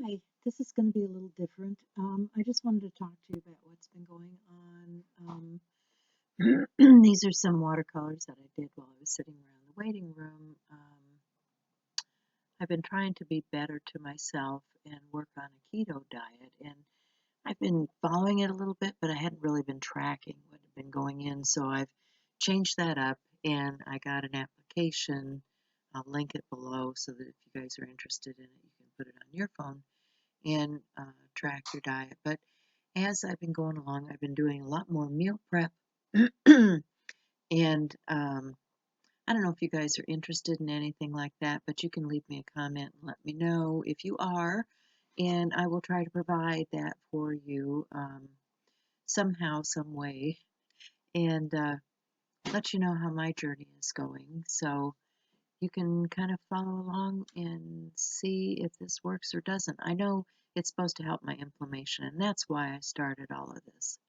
Hi, this is going to be a little different. I just wanted to talk to you about what's been going on. These are some watercolors that I did while I was sitting around the waiting room. I've been trying to be better to myself and work on a keto diet, and I've been following it a little bit, but I hadn't really been tracking what had been going in, so I've changed that up, and I got an application. I'll link it below so that if you guys are interested in it, you can put it on your phone and track your diet. But as I've been going along, I've been doing a lot more meal prep. And I don't know if you guys are interested in anything like that, but you can leave me a comment and let me know if you are. And I will try to provide that for you somehow, some way, and let you know how my journey is going. So you can kind of follow along and see if this works or doesn't. I know it's supposed to help my inflammation, and that's why I started all of this.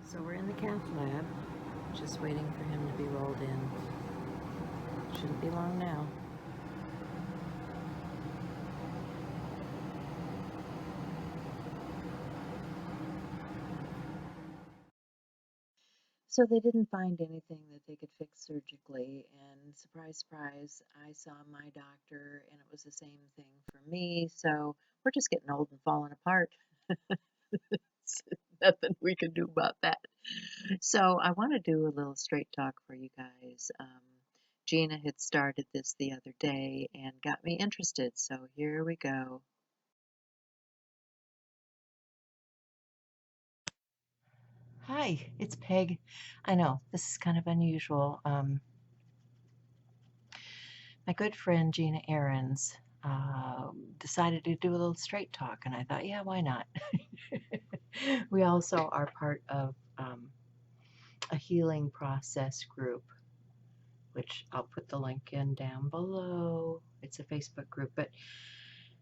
So we're in the cath lab, just waiting for him to be rolled in. Shouldn't be long now. So they didn't find anything that they could fix surgically, and surprise, surprise, I saw my doctor and it was the same thing for me. So we're just getting old and falling apart. Nothing we can do about that. So I want to do a little straight talk for you guys. Gina had started this the other day and got me interested, so here we go. Hi, it's Peg. I know this is kind of unusual. My good friend Gina Ahrens decided to do a little straight talk, and I thought, yeah, why not? We also are part of a healing process group, which I'll put the link in down below. It's a Facebook group, but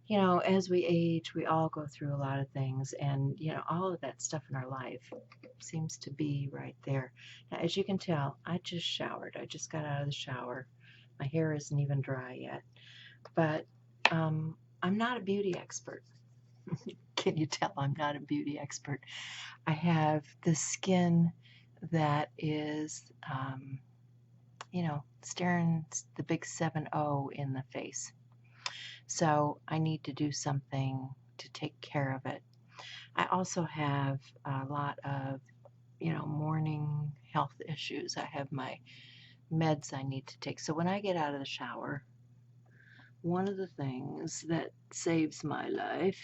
you know, as we age, we all go through a lot of things, and you know, all of that stuff in our life seems to be right there. Now, as you can tell, I just showered. I just got out of the shower. My hair isn't even dry yet, but I'm not a beauty expert. Can you tell I'm not a beauty expert? I have the skin that is, you know, staring the big 7-0 in the face. So I need to do something to take care of it. I also have a lot of, you know, morning health issues. I have my meds I need to take. So when I get out of the shower, one of the things that saves my life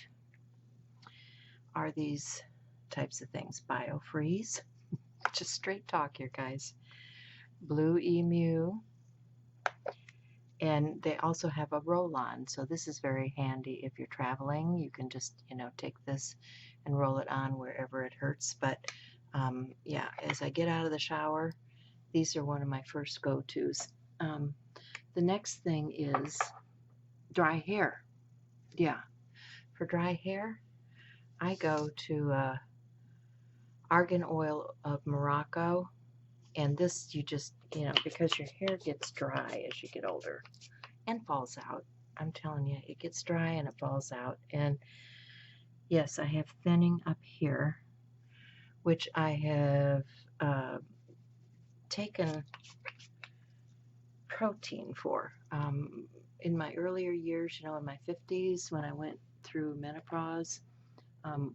are these types of things. BioFreeze, just straight talk here, guys. Blue Emu, and they also have a roll-on, so this is very handy if you're traveling. You can just, you know, take this and roll it on wherever it hurts. But yeah, as I get out of the shower, these are one of my first go-tos. The next thing is dry hair. Yeah, for dry hair, I go to Argan Oil of Morocco, and this you just, you know, because your hair gets dry as you get older and falls out. I'm telling you, it gets dry and it falls out. And yes, I have thinning up here, which I have taken protein for. In my earlier years, you know, in my 50s, when I went through menopause,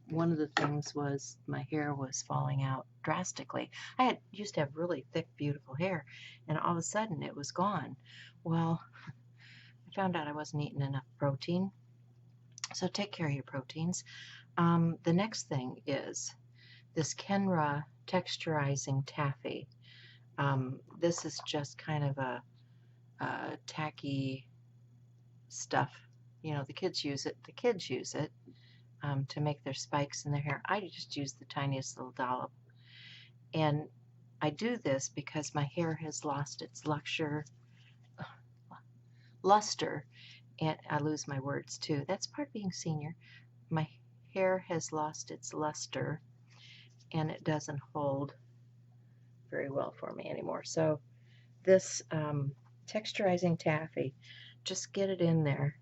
one of the things was my hair was falling out drastically. I used to have really thick, beautiful hair, and all of a sudden it was gone. Well, I found out I wasn't eating enough protein. So take care of your proteins. The next thing is this Kenra texturizing taffy. This is just kind of a tacky stuff. You know, the kids use it. The kids use it to make their spikes in their hair. I just use the tiniest little dollop. And I do this because my hair has lost its luster, and I lose my words too. That's part of being senior. My hair has lost its luster, and it doesn't hold very well for me anymore. So this texturizing taffy Just get it in there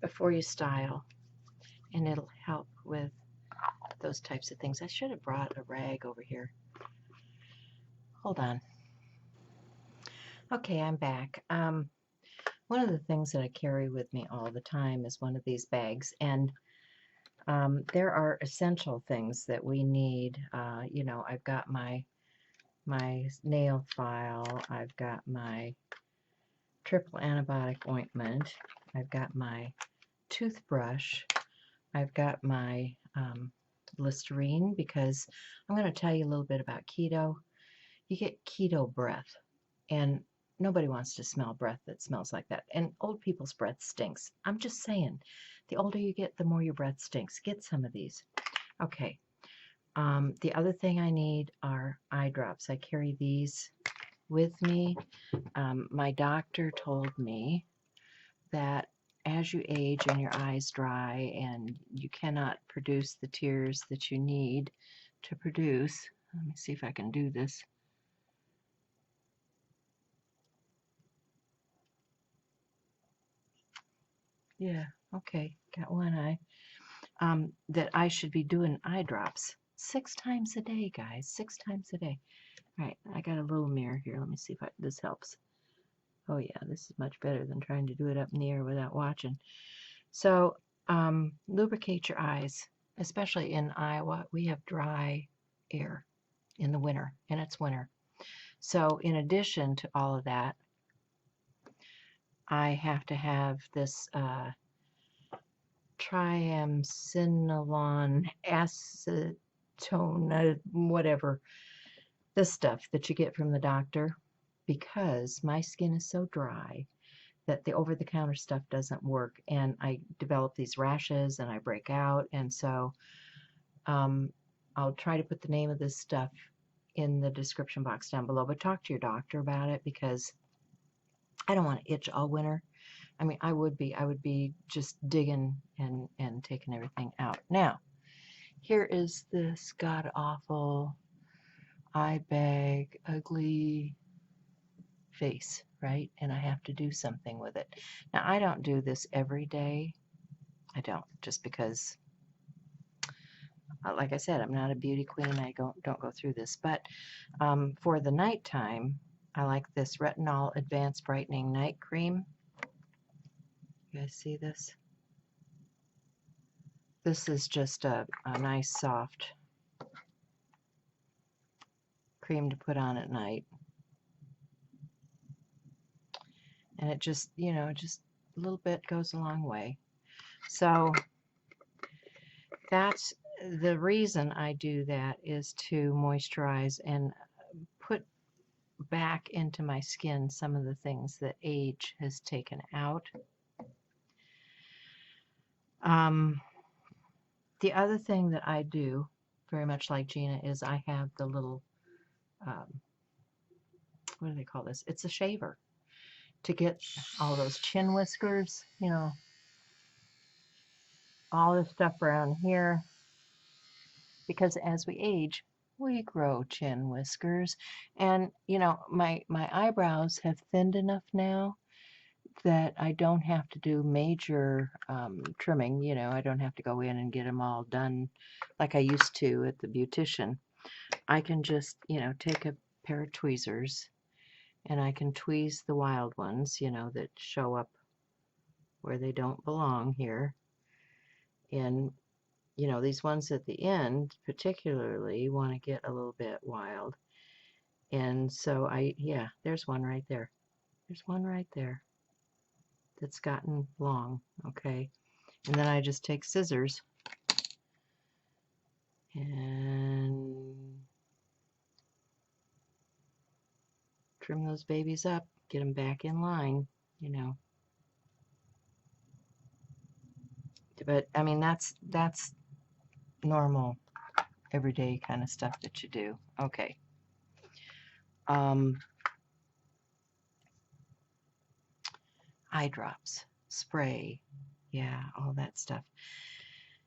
before you style, and it'll help with those types of things. I should have brought a rag over here. Hold on. Okay, I'm back. One of the things that I carry with me all the time is one of these bags, and there are essential things that we need. You know, I've got my nail file, I've got my triple antibiotic ointment, I've got my toothbrush, I've got my Listerine, because I'm going to tell you a little bit about keto. You get keto breath, and nobody wants to smell breath that smells like that. And old people's breath stinks. I'm just saying, the older you get, the more your breath stinks. Get some of these. Okay. The other thing I need are eye drops. I carry these with me. My doctor told me that as you age and your eyes dry and you cannot produce the tears that you need to produce. Let me see if I can do this. Yeah, okay, got one eye. That I should be doing eye drops 6 times a day, guys, 6 times a day. All right, I got a little mirror here. Let me see if this helps. Oh yeah, this is much better than trying to do it up in the air without watching. So, lubricate your eyes, especially in Iowa. We have dry air in the winter, and it's winter. So, in addition to all of that, I have to have this triamcinolone acetone, whatever, this stuff that you get from the doctor, because my skin is so dry that the over-the-counter stuff doesn't work, and I develop these rashes and I break out. And so I'll try to put the name of this stuff in the description box down below, but talk to your doctor about it, because I don't want to itch all winter. I mean, I would be just digging and taking everything out. Now, here is this god-awful eye bag, ugly face, right? And I have to do something with it. Now, I don't do this every day. I don't, just because, like I said, I'm not a beauty queen. I don't go through this. But for the nighttime, I like this Retinol Advanced Brightening Night Cream. You guys see this? This is just a nice soft cream to put on at night. And it just, you know, just a little bit goes a long way. So that's the reason I do that, is to moisturize and put back into my skin some of the things that age has taken out. The other thing that I do, very much like Gina, is I have the little, what do they call this? It's a shaver to get all those chin whiskers, you know, all this stuff around here. Because as we age, we grow chin whiskers. And, you know, my eyebrows have thinned enough now that I don't have to do major trimming. You know, I don't have to go in and get them all done like I used to at the beautician. I can just, you know, take a pair of tweezers and I can tweeze the wild ones, you know, that show up where they don't belong here. And, you know, these ones at the end particularly want to get a little bit wild. And so yeah, there's one right there. There's one right there that's gotten long, okay? And then I just take scissors and trim those babies up, get them back in line, you know. But I mean, that's normal, everyday kind of stuff that you do. Okay. Eye drops, spray, yeah, all that stuff.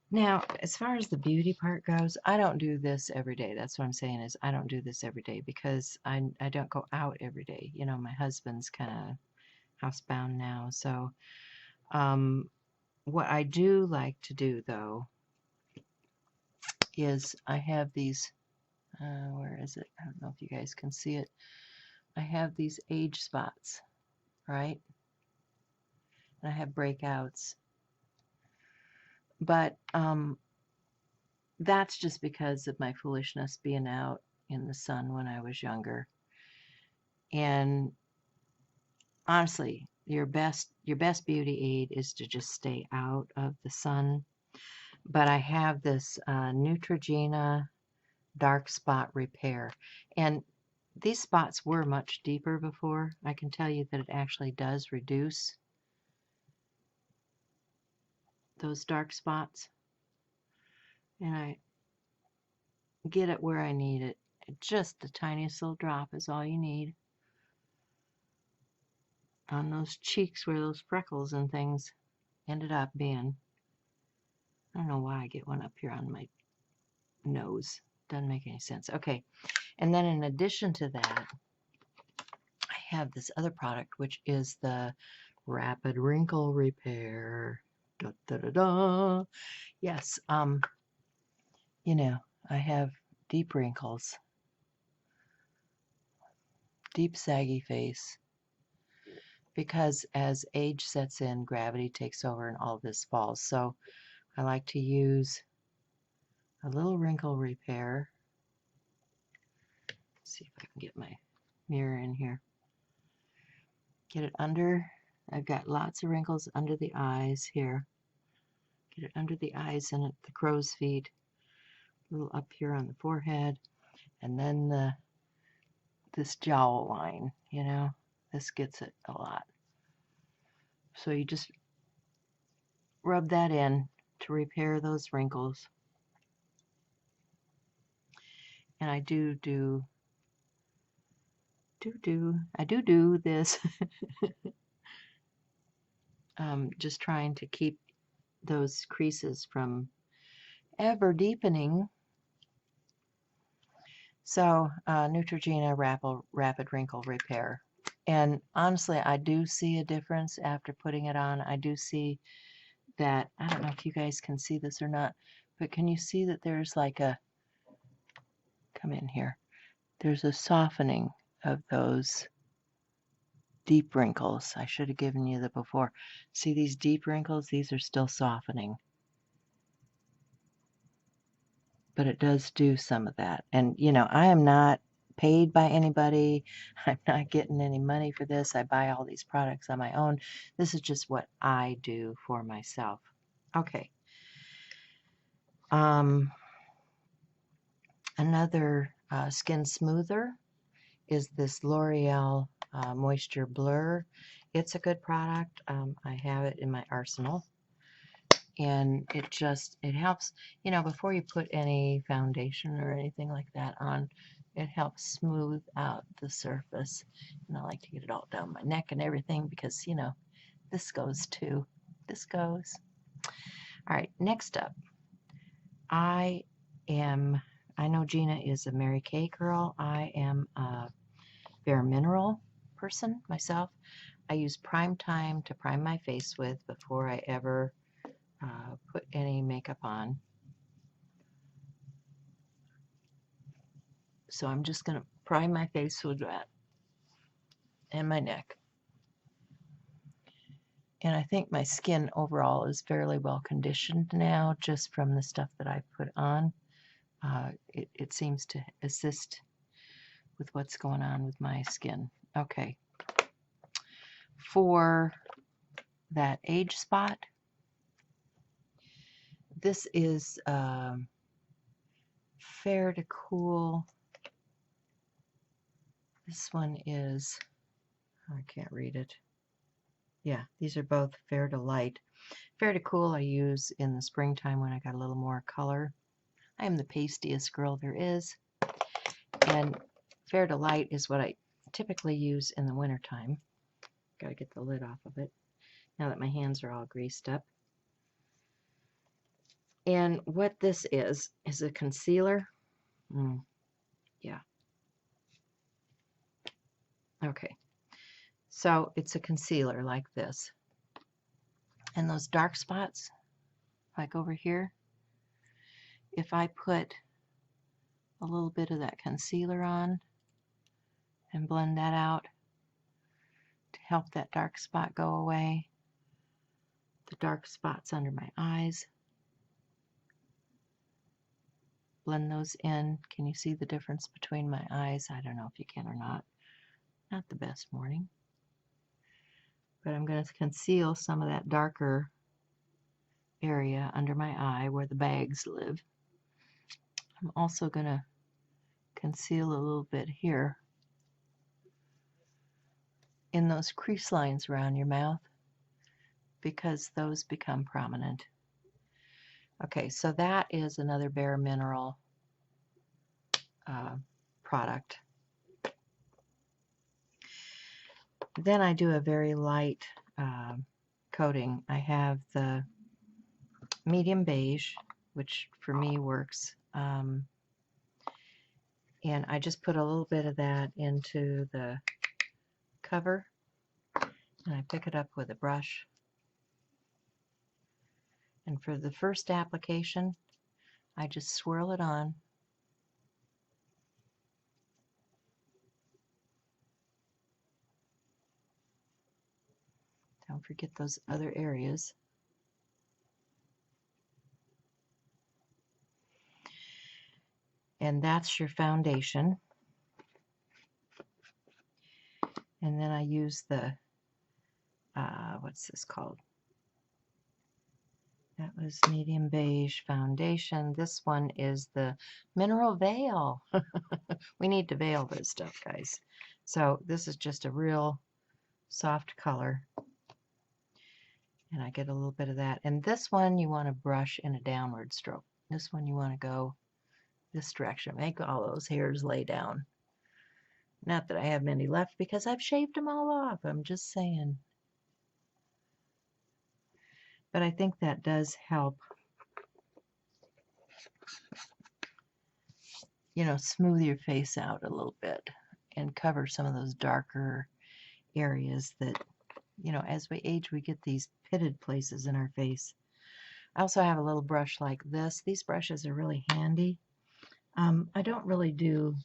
Now, as far as the beauty part goes, I don't do this every day. That's what I'm saying, is I don't do this every day because I don't go out every day. You know, my husband's kind of housebound now. So what I do like to do, though, is I have these, where is it? I don't know if you guys can see it. I have these age spots, right? And I have breakouts. But that's just because of my foolishness being out in the sun when I was younger. And honestly, your best beauty aid is to just stay out of the sun. But I have this Neutrogena dark spot repair, and these spots were much deeper before. I can tell you that it actually does reduce those dark spots, and I get it where I need it. Just the tiniest little drop is all you need on those cheeks where those freckles and things ended up being. I don't know why I get one up here on my nose. Doesn't make any sense. Okay, and then in addition to that, I have this other product, which is the Rapid Wrinkle Repair. Da, da, da, da. Yes, you know, I have deep wrinkles, deep saggy face, because as age sets in, gravity takes over and all this falls. So I like to use a little wrinkle repair. Let's see if I can get my mirror in here. Get it under. I've got lots of wrinkles under the eyes here. Get it under the eyes and at the crow's feet. A little up here on the forehead. And then this jowl line, you know, this gets it a lot. So you just rub that in to repair those wrinkles. And I do this just trying to keep those creases from ever deepening. So Neutrogena Rapid Wrinkle Repair. And honestly, I do see a difference after putting it on. I do see that, I don't know if you guys can see this or not, but can you see that there's like a, come in here, there's a softening of those deep wrinkles. I should have given you the before. See these deep wrinkles? These are still softening. But it does do some of that. And, you know, I am not paid by anybody. I'm not getting any money for this. I buy all these products on my own. This is just what I do for myself. Okay. Another skin smoother is this L'Oreal Moisture Blur. It's a good product. I have it in my arsenal. And it helps, you know, before you put any foundation or anything like that on, it helps smooth out the surface. And I like to get it all down my neck and everything because, you know, this goes too. This goes. All right, next up. I know Gina is a Mary Kay girl. I am a Bare Mineral person myself. I use Prime Time to prime my face with before I ever put any makeup on. So I'm just going to prime my face with that and my neck. And I think my skin overall is fairly well conditioned now just from the stuff that I put on. It seems to assist with what's going on with my skin. Okay. For that age spot, this is Fair to Cool. This one is, I can't read it. Yeah, these are both Fair to Light. Fair to Cool I use in the springtime when I got a little more color. I am the pastiest girl there is. And Fair to Light is what I typically use in the wintertime. Gotta get the lid off of it now that my hands are all greased up. And what this is a concealer. Yeah. Okay. So it's a concealer like this. And those dark spots, like over here, if I put a little bit of that concealer on and blend that out to help that dark spot go away, the dark spots under my eyes, blend those in. Can you see the difference between my eyes? I don't know if you can or not. Not the best morning. But I'm going to conceal some of that darker area under my eye where the bags live. I'm also going to conceal a little bit here in those crease lines around your mouth because those become prominent. Okay, so that is another Bare Mineral product. Then I do a very light coating. I have the medium beige, which for me works. And I just put a little bit of that into the cover, and I pick it up with a brush. And for the first application, I just swirl it on. Don't forget those other areas. And that's your foundation. And then I use the, what's this called? That was medium beige foundation. This one is the Mineral Veil. We need to veil this stuff, guys. So this is just a real soft color. And I get a little bit of that. And this one you want to brush in a downward stroke. This one you want to go this direction. Make all those hairs lay down. Not that I have many left because I've shaved them all off. I'm just saying. But I think that does help, you know, smooth your face out a little bit and cover some of those darker areas that, you know, as we age, we get these pitted places in our face. I also have a little brush like this. These brushes are really handy. I don't really do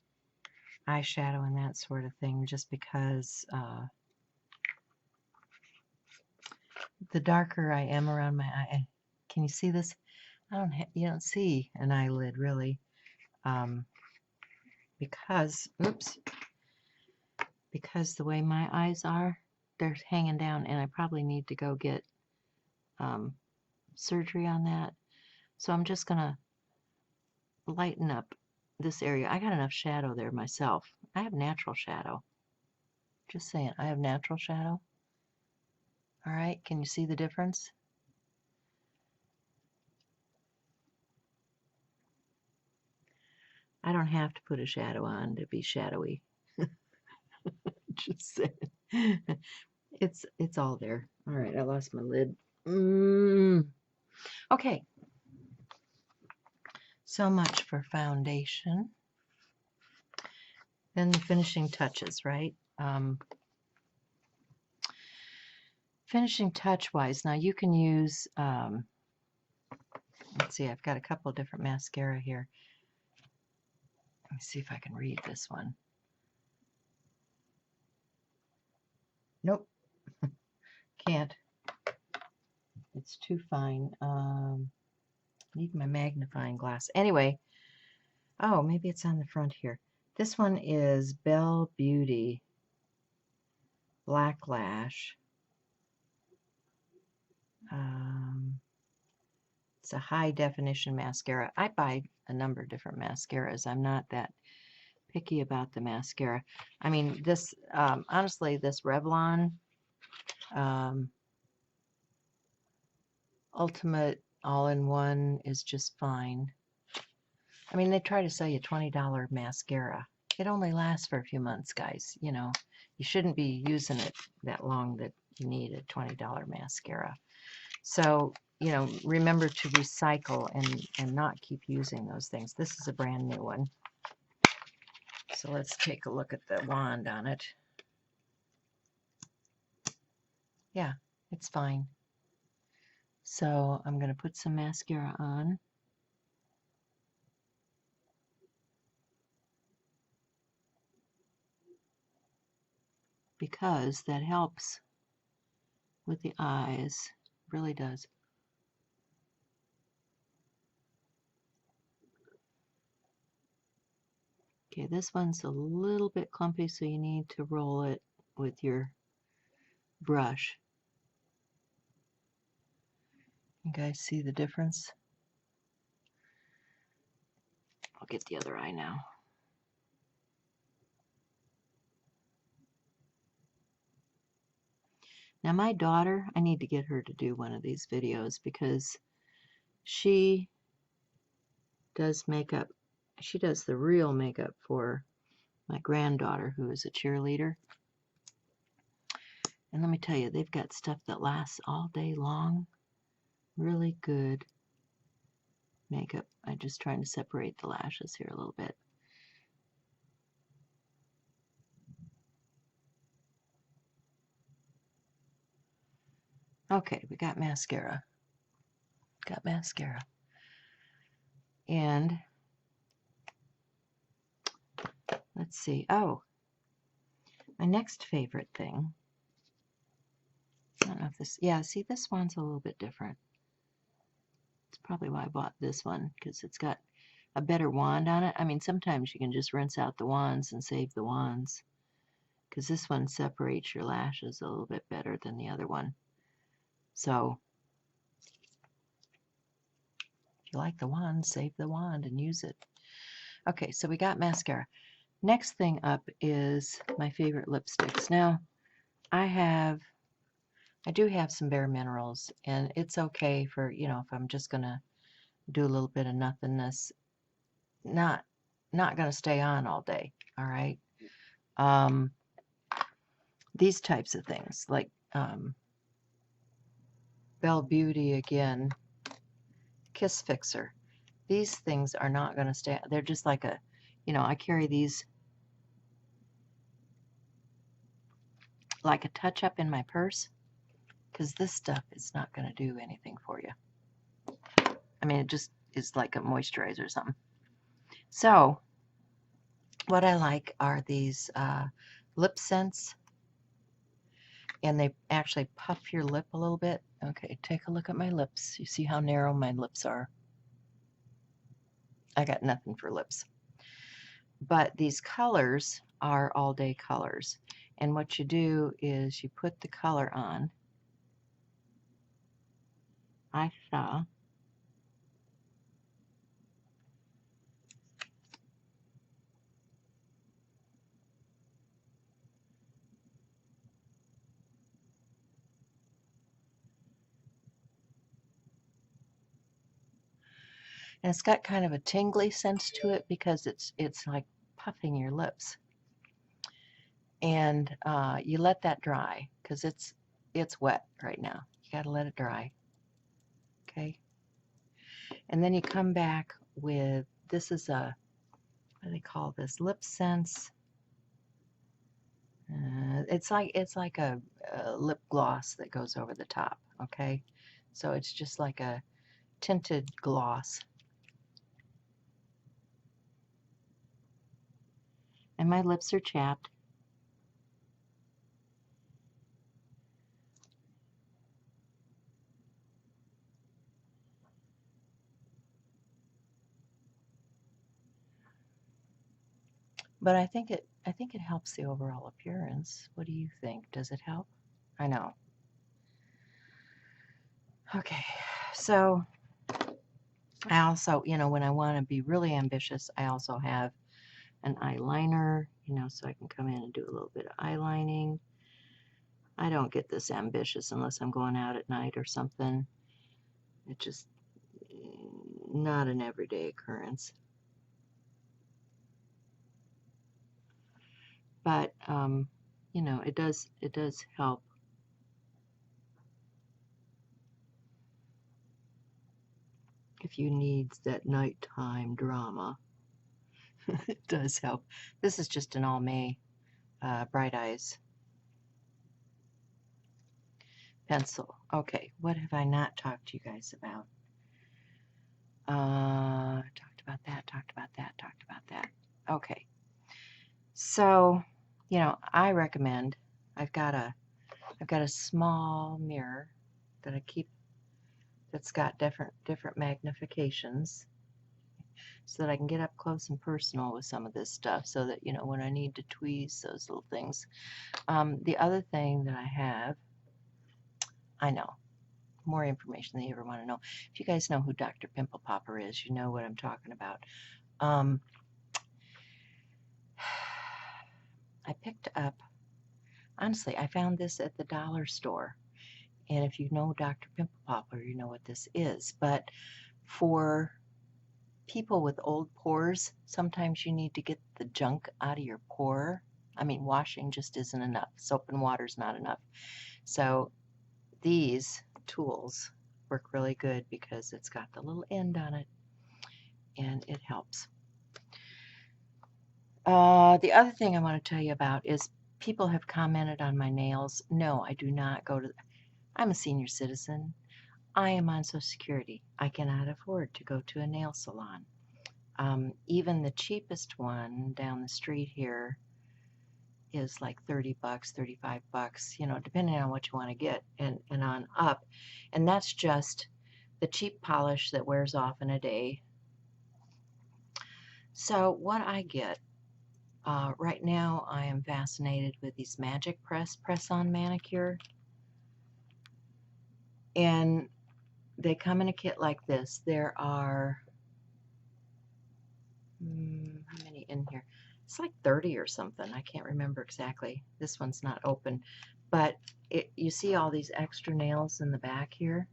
eyeshadow and that sort of thing just because the darker I am around my eye. Can you see this? You don't see an eyelid really, because the way my eyes are, they're hanging down, and I probably need to go get surgery on that. So I'm just gonna lighten up this area. I got enough shadow there myself. I have natural shadow. Just saying, I have natural shadow. All right, can you see the difference? I don't have to put a shadow on to be shadowy. Just saying. It's all there. All right, I lost my lid. Okay. So much for foundation. Then the finishing touches, right? Finishing touch wise, now you can use, let's see, I've got a couple of different mascara here. Let me see if I can read this one. Nope, can't. It's too fine. Need my magnifying glass. Anyway, oh, maybe it's on the front here. This one is Belle Beauty Black Lash. It's a high definition mascara. I buy a number of different mascaras. I'm not that picky about the mascara. I mean, this, honestly, this Revlon Ultimate All-in-One is just fine. I mean, they try to sell you $20 mascara. It only lasts for a few months, guys. You know, you shouldn't be using it that long that you need a $20 mascara. So, you know, remember to recycle and not keep using those things. This is a brand new one. So let's take a look at the wand on it. Yeah, it's fine. So I'm going to put some mascara on. Because that helps with the eyes. Really does. Okay, this one's a little bit clumpy, so you need to roll it with your brush. You guys see the difference? I'll get the other eye now. Now my daughter, I need to get her to do one of these videos because she does makeup. She does the real makeup for my granddaughter who is a cheerleader. And let me tell you, they've got stuff that lasts all day long. Really good makeup. I'm just trying to separate the lashes here a little bit. Okay, we got mascara. Got mascara. And let's see. Oh, my next favorite thing. I don't know if this, yeah, see, this one's a little bit different. It's probably why I bought this one, because it's got a better wand on it. I mean, sometimes you can just rinse out the wands and save the wands, because this one separates your lashes a little bit better than the other one. So, if you like the wand, save the wand and use it. Okay, so we got mascara. Next thing up is my favorite lipsticks. Now, I do have some Bare Minerals, and it's okay for, you know, if I'm just gonna do a little bit of nothingness. Not gonna stay on all day, all right? These types of things, like Belle Beauty again, Kiss Fixer. These things are not gonna stay, they're just like a, you know, I carry these like a touch-up in my purse, because this stuff is not gonna do anything for you. I mean, it just is like a moisturizer or something. So, what I like are these lip scents, and they actually puff your lip a little bit. Okay, take a look at my lips. You see how narrow my lips are? I got nothing for lips. But these colors are all day colors. And what you do is you put the color on. I saw. And it's got kind of a tingly sense to it because it's like puffing your lips. And you let that dry because it's wet right now. You got to let it dry. Okay. And then you come back with, this is a, what do they call this? Lip Sense. It's like a lip gloss that goes over the top. Okay. So it's just like a tinted gloss. And my lips are chapped. But I think it helps the overall appearance. What do you think? Does it help? I know. Okay. So I also, you know, when I want to be really ambitious, I also have an eyeliner, you know, so I can come in and do a little bit of eyelining. I don't get this ambitious unless I'm going out at night or something. It's just not an everyday occurrence. But you know, it does help. If you need that nighttime drama, it does help. This is just an Almay Bright Eyes. pencil. Okay, what have I not talked to you guys about? Talked about that, talked about that, talked about that. Okay, so, you know, I recommend, I've got a small mirror that I keep that's got different magnifications so that I can get up close and personal with some of this stuff so that, you know, when I need to tweeze those little things. The other thing that I have, I know, more information than you ever want to know. If you guys know who Dr. Pimple Popper is, you know what I'm talking about. I picked up, honestly, I found this at the dollar store. And if you know Dr. Pimple Popper, you know what this is. But for people with old pores, sometimes you need to get the junk out of your pore. I mean, washing just isn't enough. Soap and water's not enough. So these tools work really good because it's got the little end on it and it helps. The other thing I want to tell you about is people have commented on my nails. No, I do not go to, I'm a senior citizen. I am on Social Security. I cannot afford to go to a nail salon. Even the cheapest one down the street here is like 30 bucks, 35 bucks, you know, depending on what you want to get and on up. And that's just the cheap polish that wears off in a day. So what I get, right now I am fascinated with these Magic press-on manicure. And they come in a kit like this. There are, how many in here? It's like 30 or something. I can't remember exactly. This one's not open. But you see all these extra nails in the back here?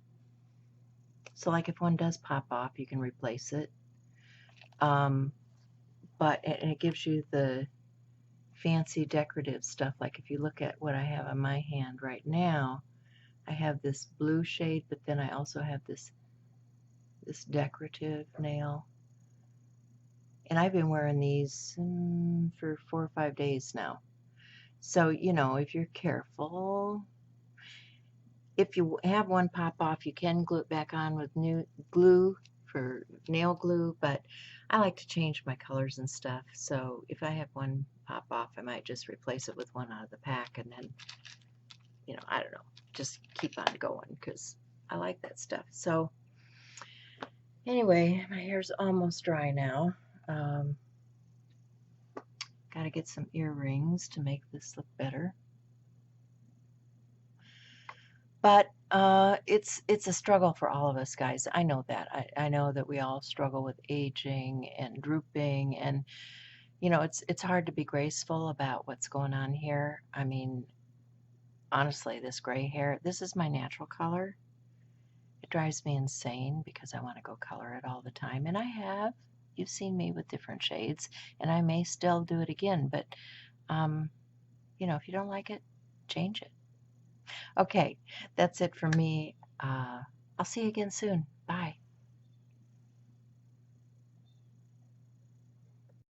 So like if one does pop off, you can replace it. But it gives you the fancy decorative stuff. Like if you look at what I have on my hand right now, I have this blue shade, but then I also have this decorative nail. And I've been wearing these for 4 or 5 days now. So, you know, if you're careful, if you have one pop off, you can glue it back on with new glue for nail glue, but I like to change my colors and stuff. So if I have one pop off, I might just replace it with one out of the pack and then, you know, I don't know, just keep on going because I like that stuff. So anyway, my hair's almost dry now. Got to get some earrings to make this look better. But it's a struggle for all of us, guys. I know that. I know that we all struggle with aging and drooping, and you know it's hard to be graceful about what's going on here. I mean, honestly, this gray hair, this is my natural color. It drives me insane because I want to go color it all the time, and I have. You've seen me with different shades, and I may still do it again. But you know, if you don't like it, change it. Okay, that's it for me. I'll see you again soon. Bye.